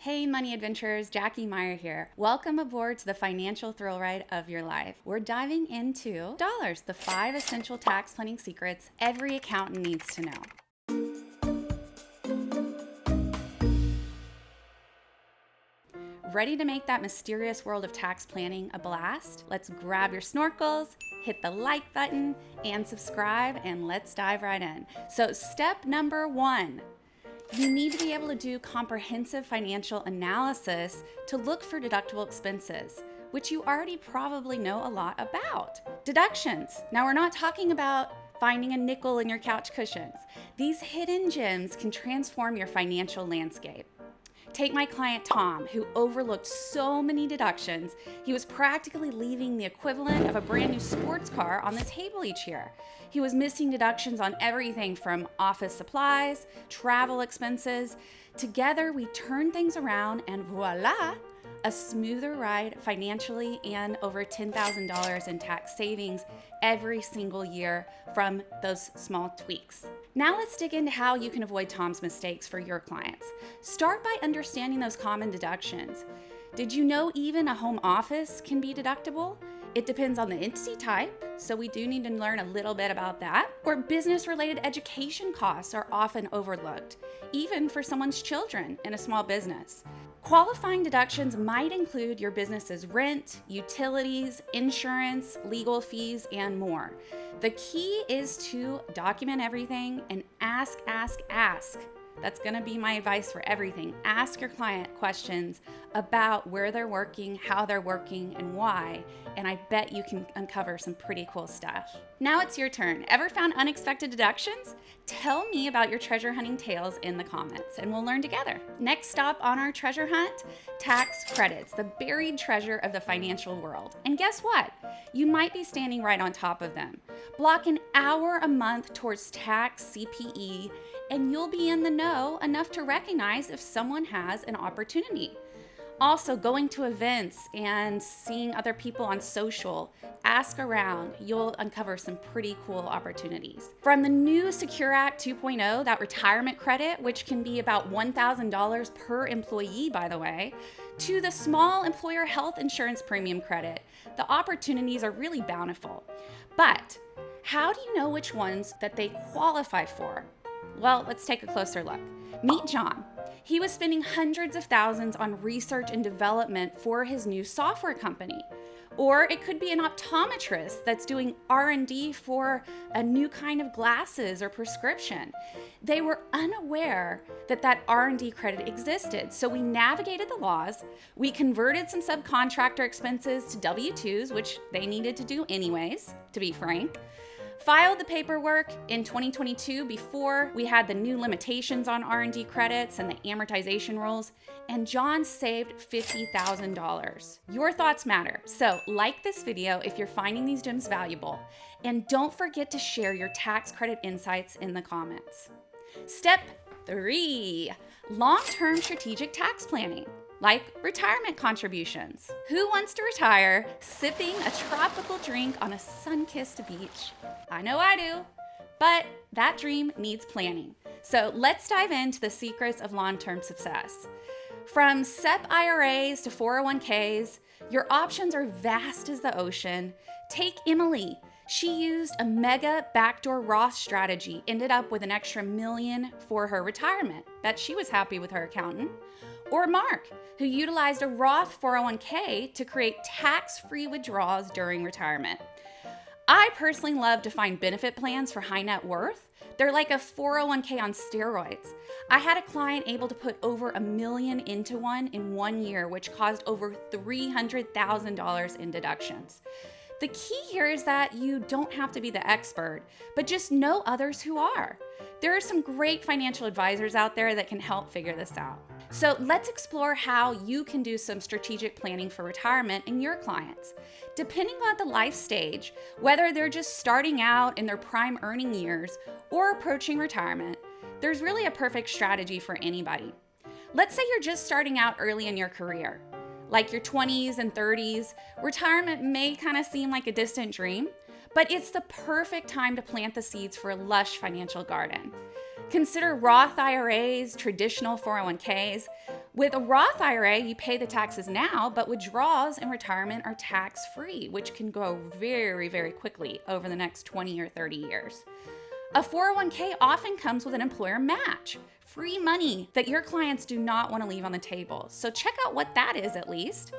Hey money adventurers, Jackie Meyer here. Welcome aboard to the financial thrill ride of your life. We're diving into dollars, the 5 essential tax planning secrets every accountant needs to know. Ready to make that mysterious world of tax planning a blast? Let's grab your snorkels, hit the like button, and subscribe, and let's dive right in. So step number 1. You need to be able to do comprehensive financial analysis to look for deductible expenses, which you already probably know a lot about. Deductions. Now, we're not talking about finding a nickel in your couch cushions. These hidden gems can transform your financial landscape. Take my client Tom, who overlooked so many deductions, he was practically leaving the equivalent of a brand new sports car on the table each year. He was missing deductions on everything from office supplies, travel expenses. Together, we turned things around and voila, a smoother ride financially and over $10,000 in tax savings every single year from those small tweaks. Now let's dig into how you can avoid Tom's mistakes for your clients. Start by understanding those common deductions. Did you know even a home office can be deductible? It depends on the entity type, so we do need to learn a little bit about that. Or business-related education costs are often overlooked, even for someone's children in a small business. Qualifying deductions might include your business's rent, utilities, insurance, legal fees, and more. The key is to document everything and ask. That's going to be my advice for everything. Ask your client questions about where they're working, how they're working, and why, and I bet you can uncover some pretty cool stuff. Now it's your turn. Ever found unexpected deductions? Tell me about your treasure hunting tales in the comments, and we'll learn together. Next stop on our treasure hunt, tax credits, the buried treasure of the financial world. And guess what? You might be standing right on top of them. Block an hour a month towards tax CPE, and you'll be in the know enough to recognize if someone has an opportunity. Also, going to events and seeing other people on social, ask around, you'll uncover some pretty cool opportunities. From the new Secure Act 2.0, that retirement credit, which can be about $1,000 per employee, by the way, to the small employer health insurance premium credit, the opportunities are really bountiful. But how do you know which ones that they qualify for? Well, let's take a closer look. Meet John. He was spending hundreds of thousands on research and development for his new software company. Or it could be an optometrist that's doing R&D for a new kind of glasses or prescription. They were unaware that that R&D credit existed, so we navigated the laws, we converted some subcontractor expenses to W-2s, which they needed to do anyways, to be frank. Filed the paperwork in 2022 before we had the new limitations on R&D credits and the amortization rules, and John saved $50,000. Your thoughts matter, so like this video if you're finding these gems valuable, and don't forget to share your tax credit insights in the comments. Step 3, long-term strategic tax planning. Like retirement contributions. Who wants to retire sipping a tropical drink on a sun-kissed beach? I know I do, but that dream needs planning. So let's dive into the secrets of long-term success. From SEP IRAs to 401ks, your options are vast as the ocean. Take Emily. She used a mega backdoor Roth strategy, ended up with an extra $1 million for her retirement. Bet she was happy with her accountant. Or Mark, who utilized a Roth 401k to create tax-free withdrawals during retirement. I personally love to find benefit plans for high net worth. They're like a 401k on steroids. I had a client able to put over $1 million into one in 1 year, which caused over $300,000 in deductions. The key here is that you don't have to be the expert, but just know others who are. There are some great financial advisors out there that can help figure this out. So let's explore how you can do some strategic planning for retirement in your clients. Depending on the life stage, whether they're just starting out in their prime earning years or approaching retirement, there's really a perfect strategy for anybody. Let's say you're just starting out early in your career. Like your 20s and 30s, retirement may kind of seem like a distant dream, but it's the perfect time to plant the seeds for a lush financial garden. Consider Roth IRAs, traditional 401ks. With a Roth IRA, you pay the taxes now, but withdrawals in retirement are tax-free, which can go very, very quickly over the next 20 or 30 years. A 401k often comes with an employer match, free money that your clients do not want to leave on the table. So check out what that is at least.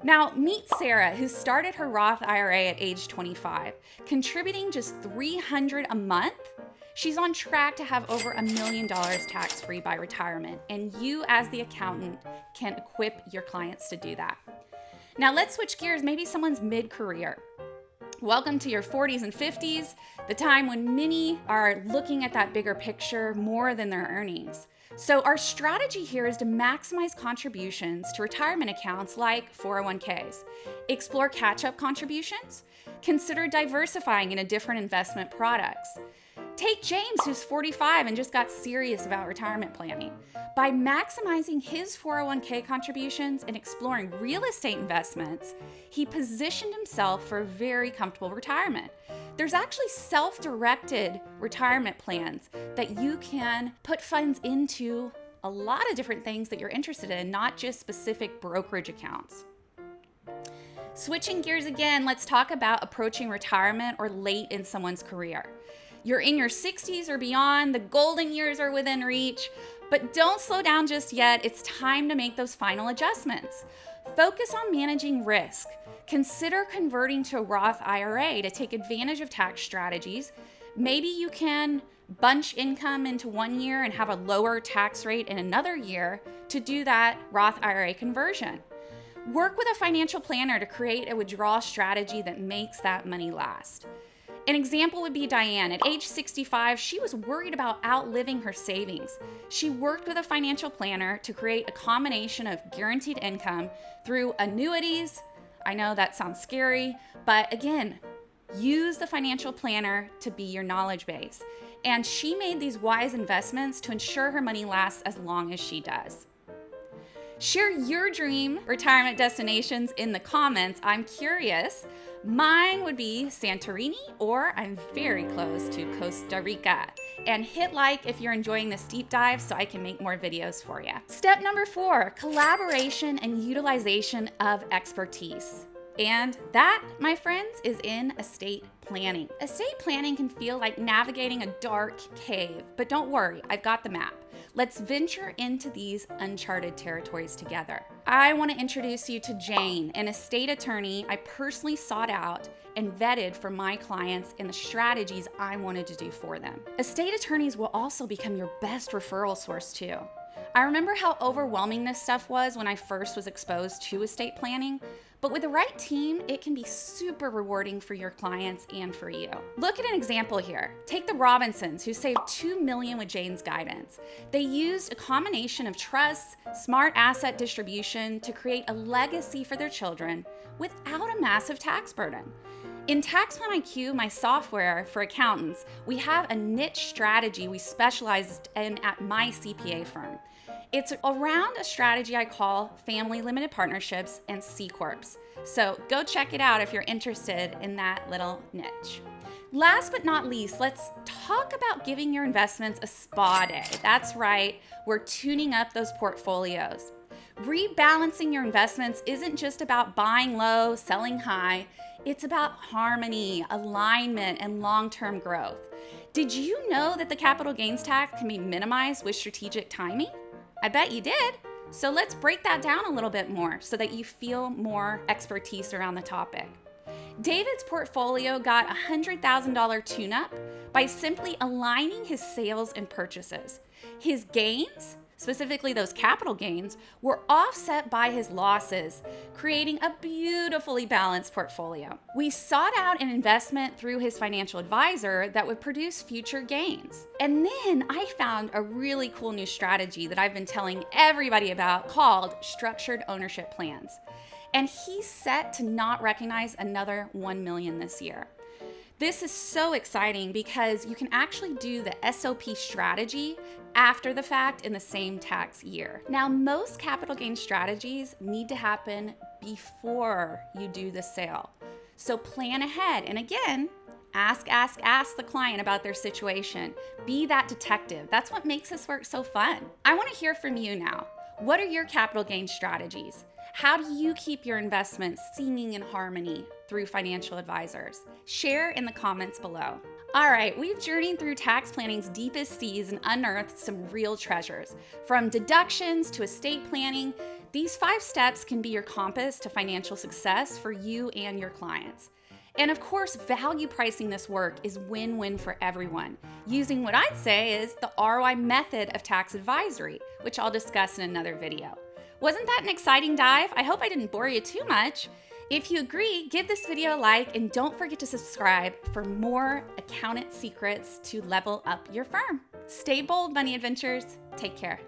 Now, meet Sarah, who started her Roth IRA at age 25, contributing just $300 a month. She's on track to have over $1 million tax-free by retirement, and you as the accountant can equip your clients to do that. Now let's switch gears. Maybe someone's mid-career. Welcome to your 40s and 50s, the time when many are looking at that bigger picture more than their earnings. So our strategy here is to maximize contributions to retirement accounts like 401ks. Explore catch-up contributions. Consider diversifying into different investment products. Take James, who's 45 and just got serious about retirement planning. By maximizing his 401k contributions and exploring real estate investments, he positioned himself for a very comfortable retirement. There's actually self-directed retirement plans that you can put funds into a lot of different things that you're interested in, not just specific brokerage accounts. Switching gears again, let's talk about approaching retirement or late in someone's career. You're in your 60s or beyond, the golden years are within reach, but don't slow down just yet. It's time to make those final adjustments. Focus on managing risk. Consider converting to a Roth IRA to take advantage of tax strategies. Maybe you can bunch income into 1 year and have a lower tax rate in another year to do that Roth IRA conversion. Work with a financial planner to create a withdrawal strategy that makes that money last. An example would be Diane. At age 65, she was worried about outliving her savings. She worked with a financial planner to create a combination of guaranteed income through annuities. I know that sounds scary, but again, use the financial planner to be your knowledge base. And she made these wise investments to ensure her money lasts as long as she does. Share your dream retirement destinations in the comments. I'm curious. Mine would be Santorini, or I'm very close to Costa Rica. And hit like if you're enjoying this deep dive so I can make more videos for you. Step number 4, collaboration and utilization of expertise. And that, my friends, is in estate planning. Estate planning can feel like navigating a dark cave, but don't worry, I've got the map. Let's venture into these uncharted territories together. I want to introduce you to Jane, an estate attorney I personally sought out and vetted for my clients and the strategies I wanted to do for them. Estate attorneys will also become your best referral source too. I remember how overwhelming this stuff was when I first was exposed to estate planning, but with the right team, it can be super rewarding for your clients and for you. Look at an example here. Take the Robinsons, who saved $2 million with Jane's guidance. They used a combination of trusts, smart asset distribution to create a legacy for their children without a massive tax burden. In TaxPlan IQ, my software for accountants, we have a niche strategy we specialize in at my CPA firm. It's around a strategy I call family limited partnerships and C Corps. So go check it out if you're interested in that little niche. Last but not least, let's talk about giving your investments a spa day. That's right, we're tuning up those portfolios. Rebalancing your investments isn't just about buying low, selling high. It's about harmony, alignment, and long-term growth. Did you know that the capital gains tax can be minimized with strategic timing? I bet you did. So let's break that down a little bit more so that you feel more expertise around the topic. David's portfolio got a $100,000 tune-up by simply aligning his sales and purchases. His gains, specifically those capital gains, were offset by his losses, creating a beautifully balanced portfolio. We sought out an investment through his financial advisor that would produce future gains. And then I found a really cool new strategy that I've been telling everybody about called structured ownership plans. And he's set to not recognize another $1 million this year. This is so exciting because you can actually do the SOP strategy after the fact in the same tax year. Now, most capital gain strategies need to happen before you do the sale. So plan ahead. And again, ask the client about their situation. Be that detective. That's what makes this work so fun. I want to hear from you now. What are your capital gain strategies? How do you keep your investments singing in harmony through financial advisors? Share in the comments below. All right, we've journeyed through tax planning's deepest seas and unearthed some real treasures. From deductions to estate planning, these 5 steps can be your compass to financial success for you and your clients. And of course, value pricing this work is win-win for everyone, using what I'd say is the ROI method of tax advisory, which I'll discuss in another video. Wasn't that an exciting dive? I hope I didn't bore you too much. If you agree, give this video a like and don't forget to subscribe for more accountant secrets to level up your firm. Stay bold, money adventurers. Take care.